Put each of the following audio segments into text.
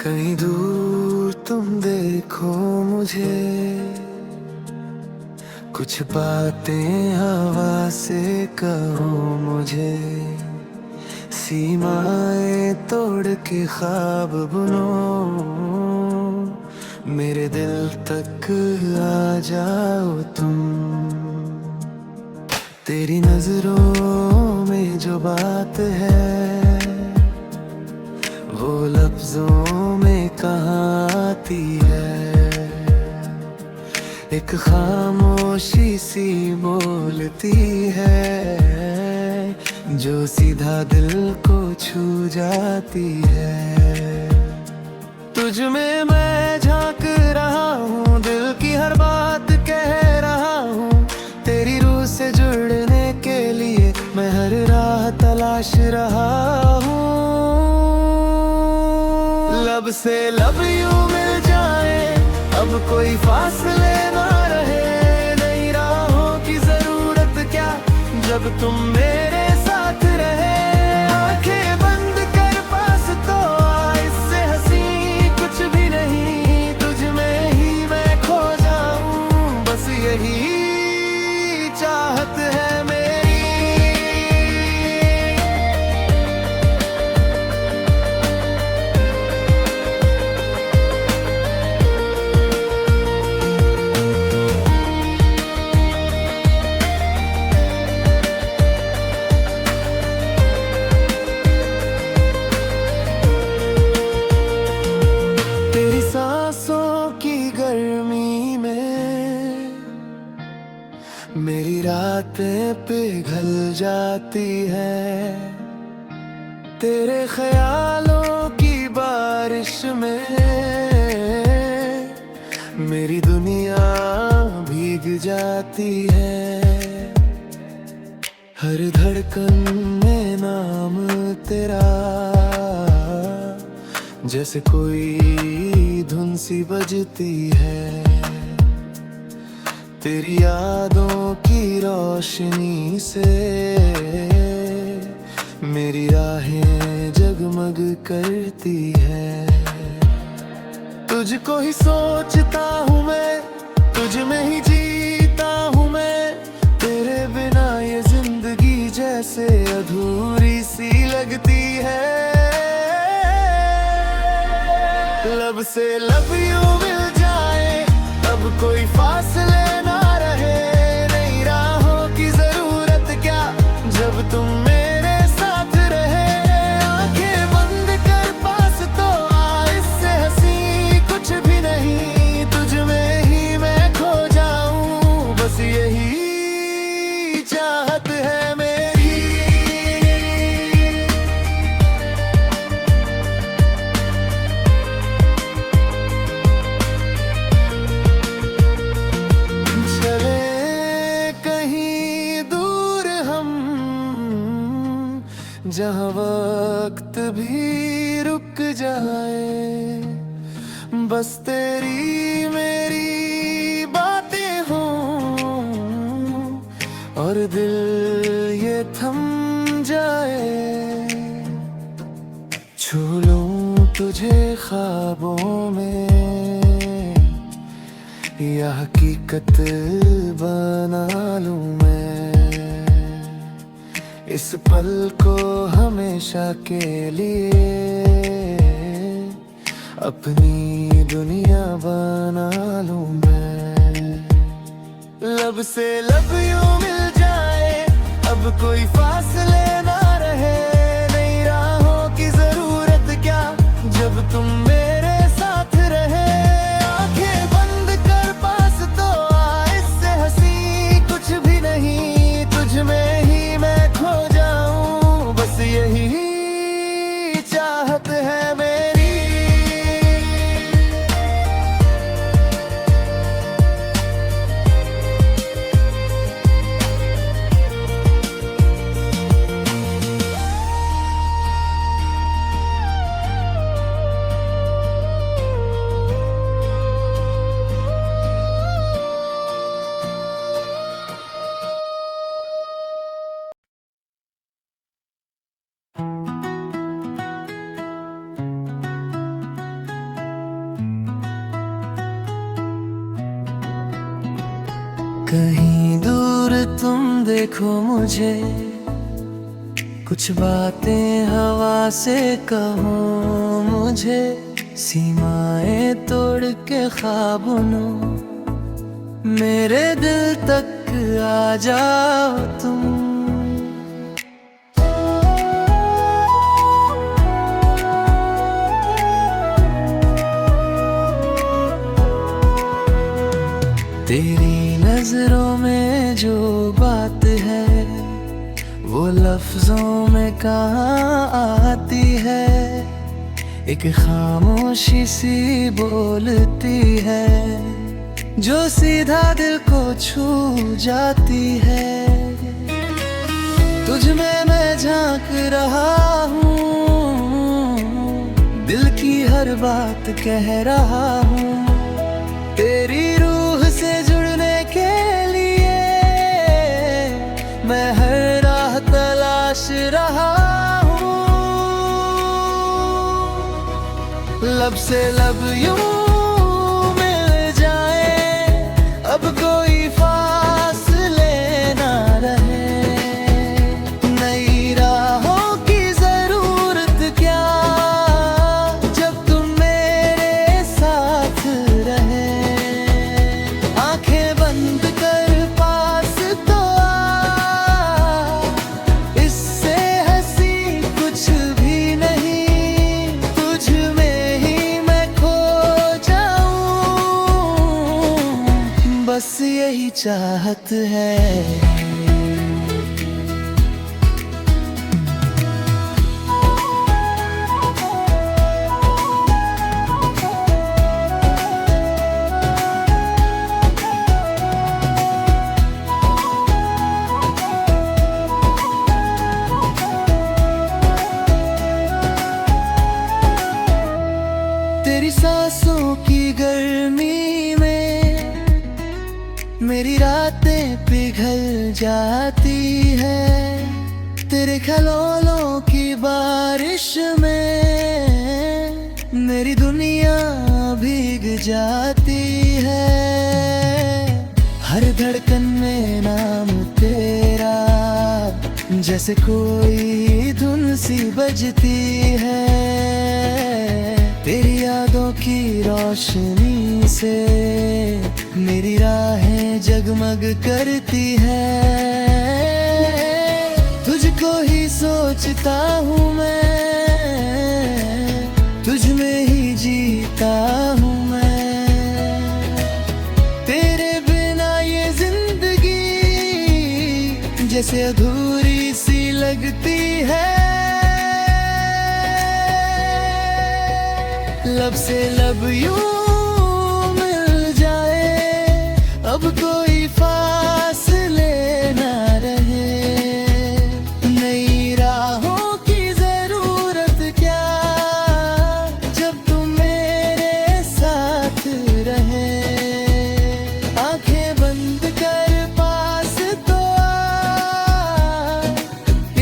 कहीं दूर तुम देखो मुझे, कुछ बातें हवा से कहो मुझे। सीमाएं तोड़ के ख्वाब बुनो, मेरे दिल तक आ जाओ तुम। तेरी नजरों में जो बात है वो लफ्जों में कहाँ आती है। एक खामोशी सी बोलती है जो सीधा दिल को छू जाती है। तुझ में मैं झांक रहा हूँ, दिल की हर बात कह रहा हूँ। तेरी रूह से जुड़ने के लिए मैं हर राह तलाश रहा हूँ। लब से लब यूं मिल जाए, अब कोई फासले ना रहे। नई राहों की जरूरत क्या, जब तुम मेरे साथ रहे। आंखें बंद कर पास तो आ, इससे हंसी कुछ भी नहीं। तुझ में ही मैं खो जाऊं, बस यही चाहत है मेरी। तेरी सांसों की गर्मी में मेरी रातें पिघल जाती है। तेरे ख्यालों की बारिश में मेरी दुनिया भीग जाती है। हर धड़कन में नाम तेरा, जैसे कोई धुन सी बजती है। तेरी यादों की रोशनी से मेरी राहें जगमग करती है। तुझको ही सोचता हूँ मैं, तुझ में ही जीता हूँ मैं। तेरे बिना ये जिंदगी जैसे अधूरी सी लगती है। लब से लब यूं मिल जाए, अब कोई फासले ना रहे। नई राहों की जरूरत क्या, जब तुम मेरे साथ रहे। आंखें बंद कर पास तो आ, इससे हंसी कुछ भी नहीं। तुझ में ही मैं खो जाऊं, बस यही चाहत है मेरी। जहाँ वक्त भी रुक जाए, बस तेरी मेरी बातें हों और दिल ये थम जाए। छू लूं तुझे ख्वाबों में, या हकीकत बना लूं मैं। इस पल को हमेशा के लिए अपनी दुनिया बना लूं मैं। लब से लब यूं मिल जाए, अब कोई फासले ना रहे। नई राहों की जरूरत क्या, जब तुम मेरे साथ रहे। आंखें बंद कर पास तो आ, इससे हंसी कुछ भी नहीं। तुझ में ही मैं खो जाऊं, बस यही चाहत है मेरी। कहीं दूर तुम देखो मुझे, कुछ बातें हवा से कहो मुझे, सीमाएं तोड़ के ख्वाबों मेरे दिल तक आ जाओ तुम। तेरी नजरों में जो बात है वो लफ्जों में कहाँ आती है, एक खामोशी सी बोलती है जो सीधा दिल को छू जाती है। तुझ में मैं झांक रहा हूँ, दिल की हर बात कह रहा हूँ, तेरी रूह से जुड़ने के लिए मैं हर राह तलाश रहा हूँ। लब से लब यूं मिल जाए, अब कोई फासले ना रहे, नई राहों की जरूरत क्या जब तुम मेरे साथ रहे। आंखें बंद कर पास तो आ, इससे हंसी कुछ भी नहीं, तुझ में ही मैं खो जाऊं, बस यही चाहत है। तेरी सांसों की गर्मी में मेरी रातें पिघल जाती है, तेरे खिलौनों की बारिश में मेरी दुनिया भीग जाती है। हर धड़कन में नाम तेरा जैसे कोई धुन सी बजती है, तेरी यादों की रोशनी से मेरी राहें जगमग करती है। तुझको ही सोचता हूँ मैं, तुझ में ही जीता हूँ मैं, तेरे बिना ये जिंदगी जैसे अधूरी सी लगती है। लब से लब यूं मिल जाए, अब कोई फासले ना रहे, नई राहों की जरूरत क्या जब तुम मेरे साथ रहे। आंखें बंद कर पास तो आ,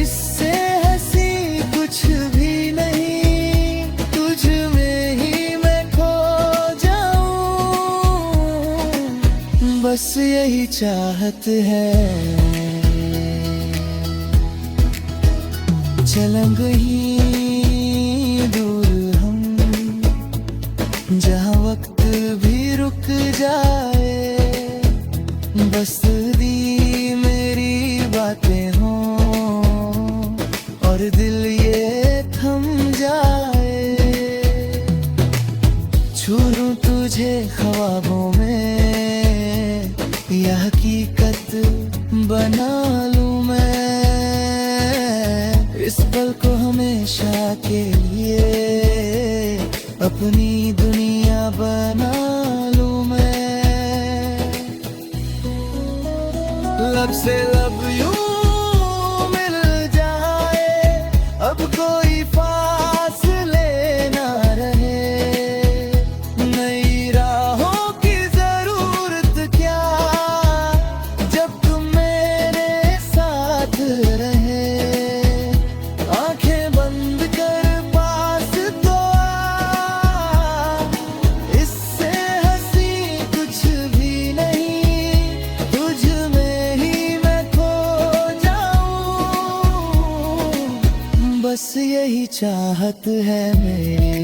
इससे हंसी कुछ भी नहीं, तुझ में ही मैं खो जाऊं, बस यही चाहत है। चलें कहीं दूर हम, जहाँ वक्त भी रुक जाए, बस दी मेरी बातें हों और दिल ये थम जाए। छू लूं तुझे ख्वाबों में, यह हकीकत बना लूं मैं, इस पल को हमेशा के लिए अपनी दुनिया बना लूं मैं। लब से लब यूं मिल जाए, अब कोई फासले ना रहे, नई राहों की जरूरत क्या जब तुम मेरे साथ रहे। आंखें बंद कर पास तो आ, इससे हंसी कुछ भी नहीं, तुझ बस यही चाहत है मेरी।